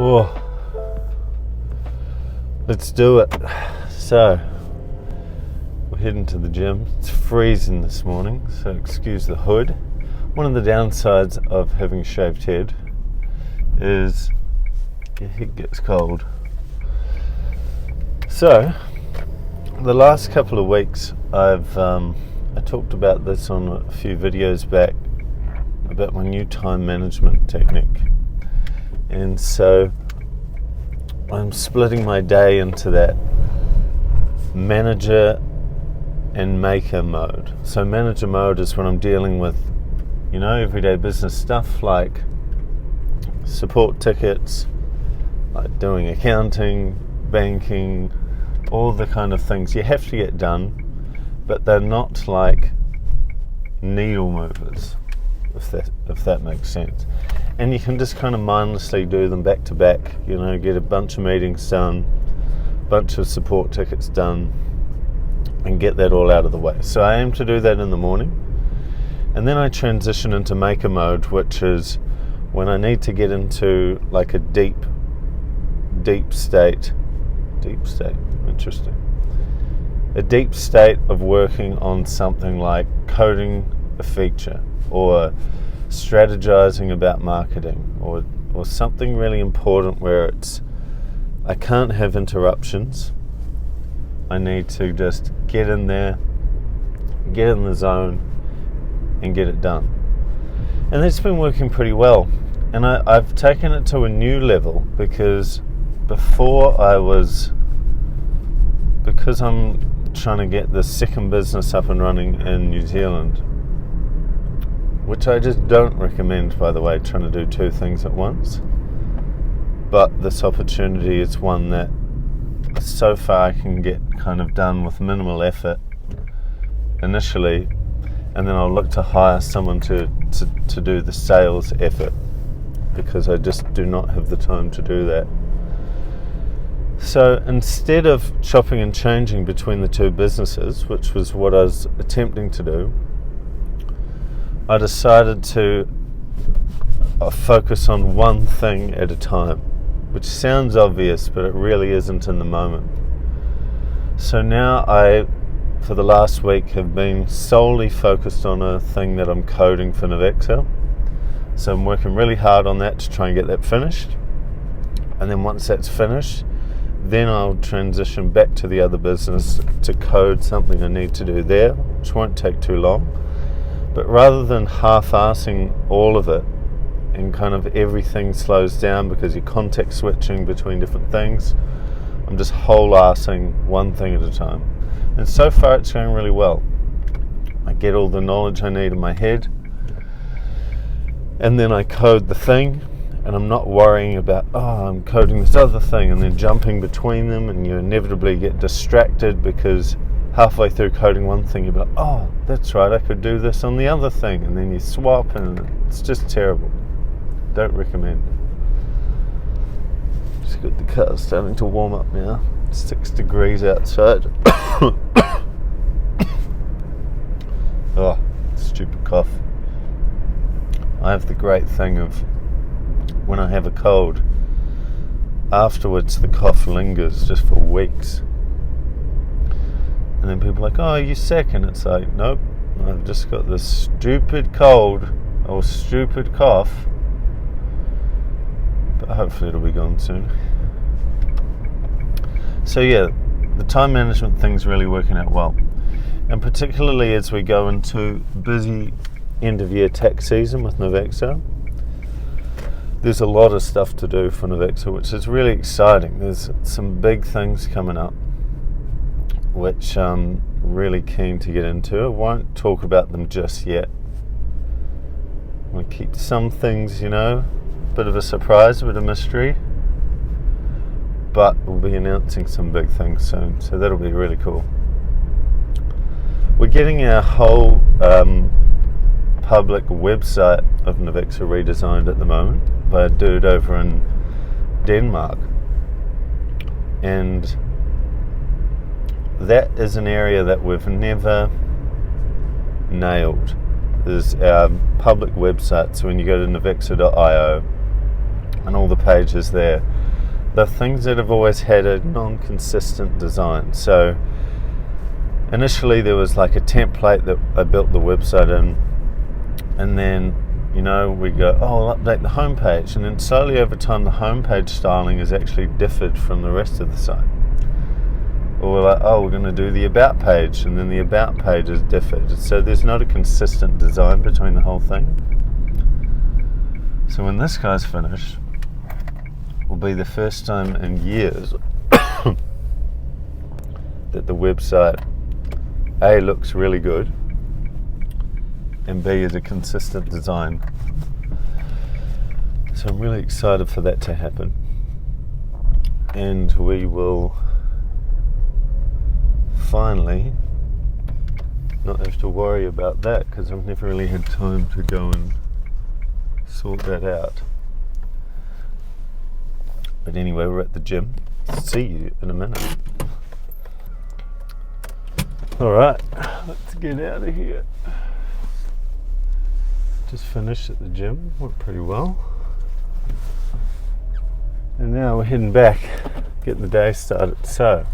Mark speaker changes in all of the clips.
Speaker 1: Oh, let's do it. So, we're heading to the gym. It's freezing this morning, so excuse the hood. One of the downsides of having a shaved head is your head gets cold. So, the last couple of weeks I talked about this on a few videos back about my new time management technique. And so I'm splitting my day into that manager and maker mode. So manager mode is when I'm dealing with, everyday business stuff like support tickets, like doing accounting, banking, all the kind of things you have to get done, but they're not like needle movers, if that makes sense. And you can just kind of mindlessly do them back to back, get a bunch of meetings done, bunch of support tickets done, and get that all out of the way. So I aim to do that in the morning, and then I transition into maker mode, which is when I need to get into like a deep state, interesting. A deep state of working on something like coding a feature or strategizing about marketing or something really important where I can't have interruptions. I need to just get in there, get in the zone, and get it done. And that's been working pretty well. And I've taken it to a new level because because I'm trying to get the second business up and running in New Zealand, which I just don't recommend, by the way, trying to do two things at once. But this opportunity is one that so far I can get kind of done with minimal effort initially, and then I'll look to hire someone to do the sales effort because I just do not have the time to do that. So instead of chopping and changing between the two businesses, which was what I was attempting to do, I decided to focus on one thing at a time, which sounds obvious, but it really isn't in the moment. So now for the last week, have been solely focused on a thing that I'm coding for Navexa. So I'm working really hard on that to try and get that finished. And then once that's finished, then I'll transition back to the other business to code something I need to do there, which won't take too long. But rather than half-assing all of it and kind of everything slows down because you're context switching between different things, I'm just whole-assing one thing at a time. And so far it's going really well. I get all the knowledge I need in my head, and then I code the thing, and I'm not worrying about, I'm coding this other thing, and then jumping between them, and you inevitably get distracted because halfway through coding one thing, you're like, that's right, I could do this on the other thing, and then you swap, and it's just terrible. Don't recommend. Just got the car starting to warm up now. 6 degrees outside. Stupid cough. I have the great thing of when I have a cold, afterwards the cough lingers just for weeks. And then people are like, are you sick? And it's like, nope, I've just got this stupid cold or stupid cough. But hopefully it'll be gone soon. So yeah, the time management thing's really working out well. And particularly as we go into busy end of year tax season with Navexa, there's a lot of stuff to do for Navexa, which is really exciting. There's some big things coming up, which I'm really keen to get into. I won't talk about them just yet. I'm going to keep some things, a bit of a surprise, a bit of mystery. But we'll be announcing some big things soon, so that'll be really cool. We're getting our whole public website of Navexa redesigned at the moment by a dude over in Denmark. And that is an area that we've never nailed. There's our public website, so when you go to navexa.io, and all the pages there. The things that have always had a non-consistent design. So initially there was like a template that I built the website in, and then we go, I'll update the homepage, and then slowly over time the homepage styling has actually differed from the rest of the site. Or we're like, we're going to do the about page, and then the about page has differed. So there's not a consistent design between the whole thing. So when this guy's finished, will be the first time in years that the website A, looks really good, and B, is a consistent design. So I'm really excited for that to happen, and we will finally not have to worry about that, because I've never really had time to go and sort that out. But anyway, we're at the gym. See you in a minute. Alright, let's get out of here. Just finished at the gym, went pretty well. And now we're heading back, getting the day started. So,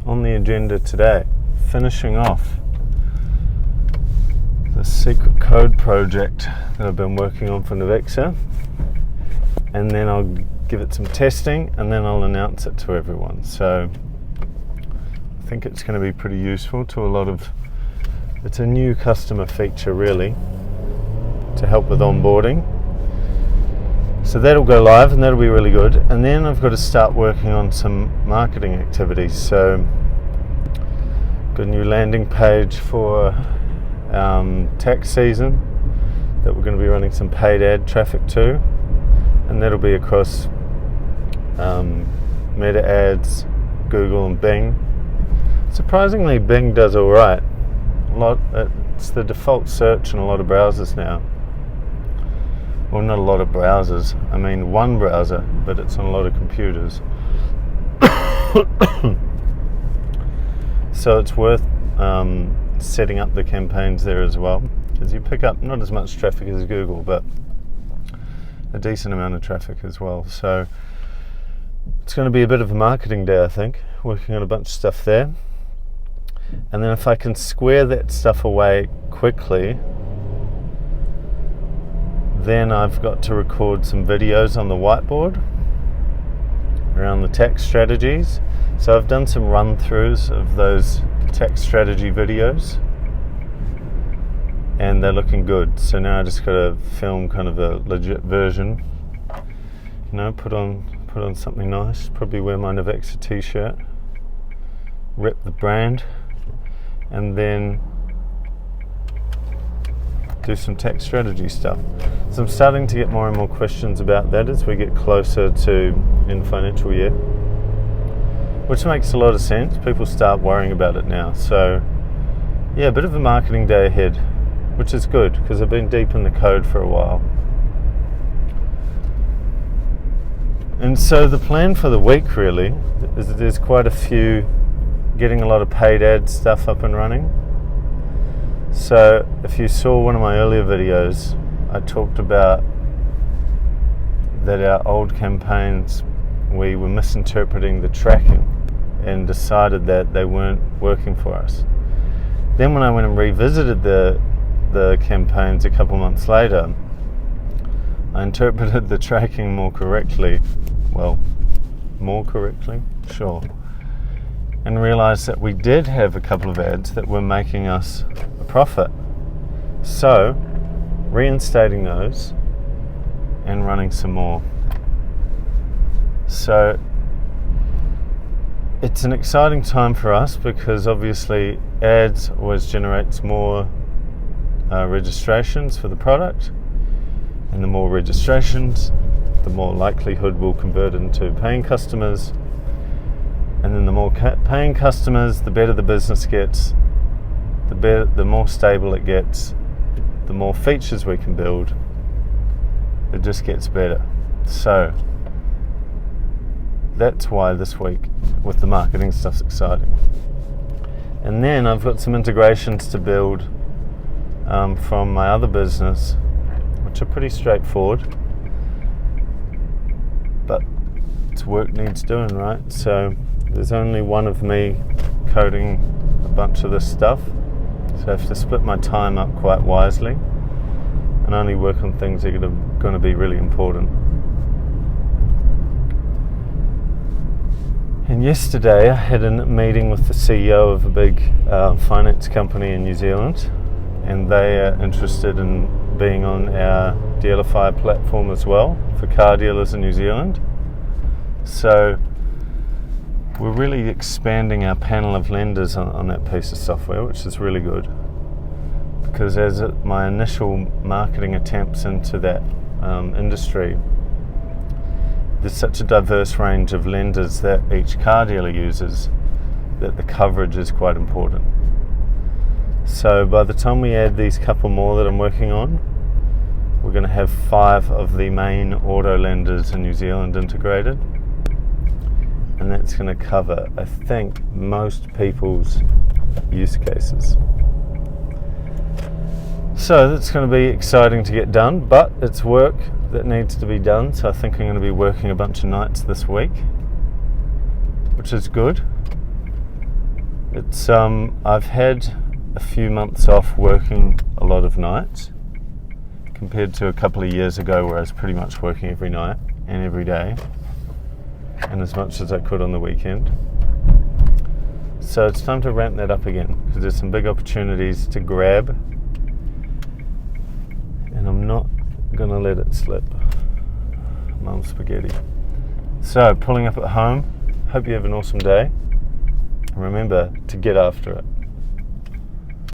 Speaker 1: on the agenda today, finishing off the secret code project that I've been working on for Navexa, and then I'll give it some testing, and then I'll announce it to everyone. So I think it's going to be pretty useful to a lot of, it's a new customer feature really to help with onboarding. So that'll go live, and that'll be really good. And then I've got to start working on some marketing activities. So got a new landing page for tax season that we're going to be running some paid ad traffic to, and that'll be across Meta Ads, Google, and Bing. Surprisingly, Bing does all right. It's the default search in a lot of browsers now. Well, not a lot of browsers. I mean, one browser, but it's on a lot of computers. So it's worth setting up the campaigns there as well, because you pick up not as much traffic as Google, but a decent amount of traffic as well. So it's going to be a bit of a marketing day, I think, working on a bunch of stuff there. And then if I can square that stuff away quickly, then I've got to record some videos on the whiteboard around the tax strategies. So I've done some run-throughs of those tax strategy videos, and they're looking good. So now I just got to film kind of a legit version. Put on something nice. Probably wear my Navexa t-shirt, rep the brand, and then do some tax strategy stuff. So I'm starting to get more and more questions about that as we get closer to end financial year, which makes a lot of sense. People start worrying about it now. So yeah, a bit of a marketing day ahead, which is good because I've been deep in the code for a while. And so the plan for the week really is that there's quite a few, getting a lot of paid ad stuff up and running. So if you saw one of my earlier videos, I talked about that our old campaigns, we were misinterpreting the tracking and decided that they weren't working for us. Then when I went and revisited the campaigns a couple months later, I interpreted the tracking more correctly. Well, more correctly? Sure. And realised that we did have a couple of ads that were making us a profit. So, reinstating those and running some more. So, it's an exciting time for us because obviously ads always generates more registrations for the product, and the more registrations, the more likelihood we'll convert into paying customers, and then the more paying customers, the better the business gets, the more stable it gets, the more features we can build, it just gets better. So that's why this week with the marketing stuff's exciting. And then I've got some integrations to build from my other business, which are pretty straightforward. work needs doing, right? So there's only one of me coding a bunch of this stuff, so I have to split my time up quite wisely and only work on things that are going to be really important. And yesterday I had a meeting with the CEO of a big finance company in New Zealand, and they are interested in being on our Dealify platform as well for car dealers in New Zealand. So we're really expanding our panel of lenders on that piece of software, which is really good, because as my initial marketing attempts into that industry, there's such a diverse range of lenders that each car dealer uses that the coverage is quite important. So by the time we add these couple more that I'm working on, we're going to have 5 of the main auto lenders in New Zealand integrated, and that's going to cover, I think, most people's use cases. So that's going to be exciting to get done, but it's work that needs to be done, so I think I'm going to be working a bunch of nights this week, which is good. It's I've had a few months off working a lot of nights compared to a couple of years ago where I was pretty much working every night and every day and as much as I could on the weekend. So it's time to ramp that up again, because there's some big opportunities to grab and I'm not going to let it slip. Mum spaghetti. So pulling up at home, hope you have an awesome day. Remember to get after it.